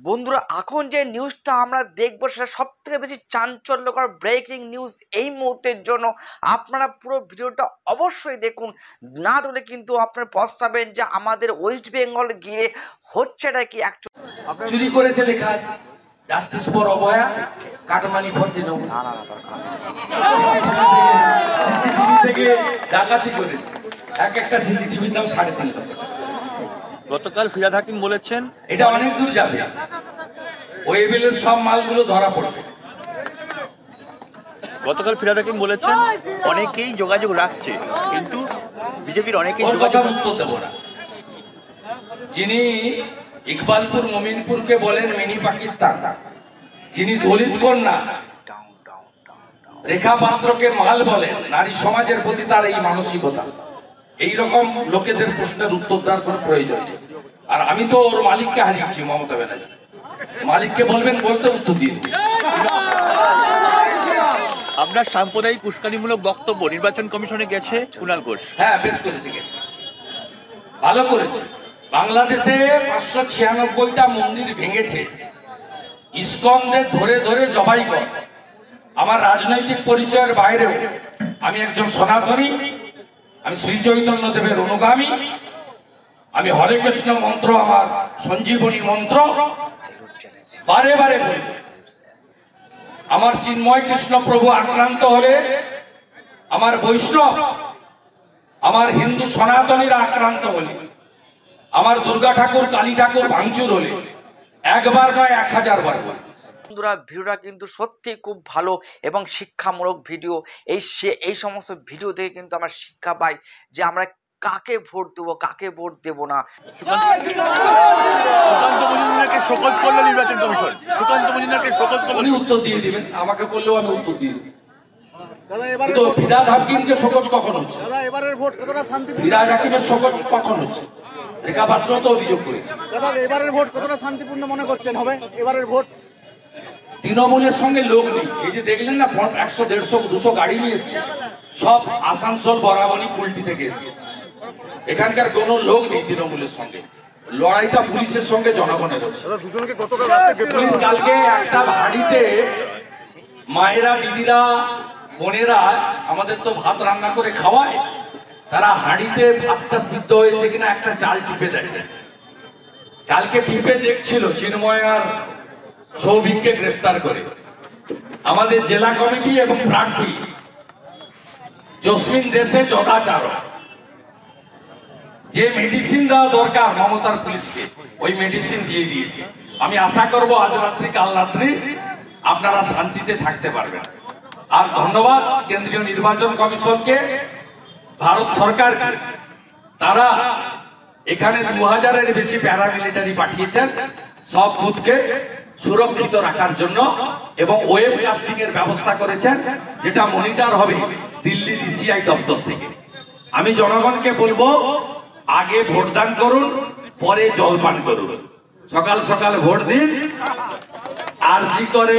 বন্ধুরা, এখন যে নিউজটা আমরা দেখবো সেটা সব থেকে বেশি চাঞ্চল্যকর ব্রেকিং নিউজ এই মুহূর্তের জন্য। আপনারা পুরো ভিডিওটা অবশ্যই দেখুন, না দেখলে কিন্তু আপনারা পস্তাবেন যে আমাদের ওয়েস্ট বেঙ্গল গিয়ে হচ্ছেটা কি। চুরি করেছে লেখা আছে justice for Abhaya, cut money for Trinamool. CCTV থেকে ডাকাতি করেছে, একটা সিসিটিভির দাম 3.5 লাখ। গতকাল ফিরাদ হাকিম বলেছেন এটা অনেক দূর যাবে, ওয়েবেলের সব মালগুলো ধরা পড়বে। গতকাল ফিরাদ হাকিম বলেছেন অনেকেই যোগাযোগ রাখছে, কিন্তু বিজেপির অনেকেই যোগাযোগ উত্তর দেব না। যিনি ইকবালপুর মোমিনপুরকে বলেন মিনি পাকিস্তান, যিনি দলিত কন্যা রেখা পাত্রকে মাল বলেন, নারী সমাজের প্রতি তার এই মানসিকতা, এইরকম লোকেদের প্রশ্নের উত্তর দেওয়ার কোন প্রয়োজন নেই। আর আমি তো ওর মালিককে হারিয়েছি, মমতা ব্যানার্জি। মালিককে বলবেন বলতে উত্তর দিন। আপনার সাম্প্রদায়িক উস্কানিমূলক বক্তব্য নির্বাচন কমিশনে গেছে কুণাল ঘোষ। হ্যাঁ, বেশ করেছে, গেছে, ভালো করেছে। বাংলাদেশে 596টা মন্দির ভেঙেছে, ইসকনদের ধরে ধরে জবাই করে। আমার রাজনৈতিক পরিচয়ের বাইরেও আমি একজন সনাতনী, আমি শ্রী চৈতন্য দেবের অনুগামী, আমি হরে কৃষ্ণ মন্ত্র আমার সঞ্জীবনী মন্ত্র বারে বারে বলি। আমার চিন্ময় কৃষ্ণ প্রভু আক্রান্ত হলে, আমার বৈষ্ণব, আমার হিন্দু সনাতনীরা আক্রান্ত হলে, আমার দুর্গা ঠাকুর কালী ঠাকুর ভাঙচুর হলে একবার নয় 1000 বার। বন্ধুরা, ভিডিওটা কিন্তু সত্যি খুব ভালো এবং শিক্ষামূলক ভিডিও। এই সমস্ত ভিডিও থেকে কিন্তু আমরা শিক্ষা পাই যে আমরা কাকে ভোট দেবো, কাকে ভোট দেব না। সুকান্ত মজুমদারকে শোকজ করলো নির্বাচন কমিশন। সুকান্ত মজুমদারকে শোকজ করলো, উনি উত্তর দিয়ে দিবেন, আমাকে করলেও আমি উত্তর দিয়ে দিই। কিন্তু ফিরাদ হাকিমকে শোকজ কখন হচ্ছে? এবারের ভোট কতটা শান্তিপূর্ণ? ফিরাদ হাকিমের শোকজ কখন হচ্ছে? রেখা পাত্র তো অভিযোগ করেছে। এবারের ভোট কতটা শান্তিপূর্ণ মনে করছেন হবে এবারের ভোট? তৃণমূলের সঙ্গে লোক নেই। এই যে দেখলেন না 100, 150, 200 গাড়ি নিয়ে এসছে, সব আসানসোল বরাবরই পুলটি থেকে এসছে। এখানকার কোন লোক নেই তৃণমূলের সঙ্গে। লড়াইটা পুলিশের সঙ্গে জনগণের হচ্ছে। পুলিশ কালকে একটা বাড়িতে মায়েরা, দিদিরা, বোনেরা আমাদের তো ভাত রান্না করে খাওয়ায়, তারা হাঁড়িতে ভাতটা সিদ্ধ হয়েছে কিনা একটা চাল টিপে দেখে। কালকে টিপে দেখছিল চিন্ময় আর সৌভিককে গ্রেফতার করে। আমাদের জেলা কমিটি এবং প্রার্থী জসমিন দেশে যথাচার, যে মেডিসিন দেওয়া দরকার মমতার পুলিশকে, ওই মেডিসিন দিয়ে দিয়েছে। আমি আশা করব আজ রাত্রি কাল রাত্রি আপনারা শান্তিতে থাকতে পারবেন। আর ধন্যবাদ কেন্দ্রীয় নির্বাচন কমিশনকে, ভারত সরকারকে। তারা এখানে 2000-এর বেশি প্যারামিলিটারি পাঠিয়েছেন সব বুথকে সুরক্ষিত রাখার জন্য, এবং ওয়েব কাস্টিং এর ব্যবস্থা করেছেন, যেটা মনিটর হবে দিল্লি ডিসিআই দপ্তর থেকে। আমি জনগণকে বলবো, আগে ভোটদান করুন, পরে জলপান করুন, সকাল সকাল ভোট দিন। আর কি করে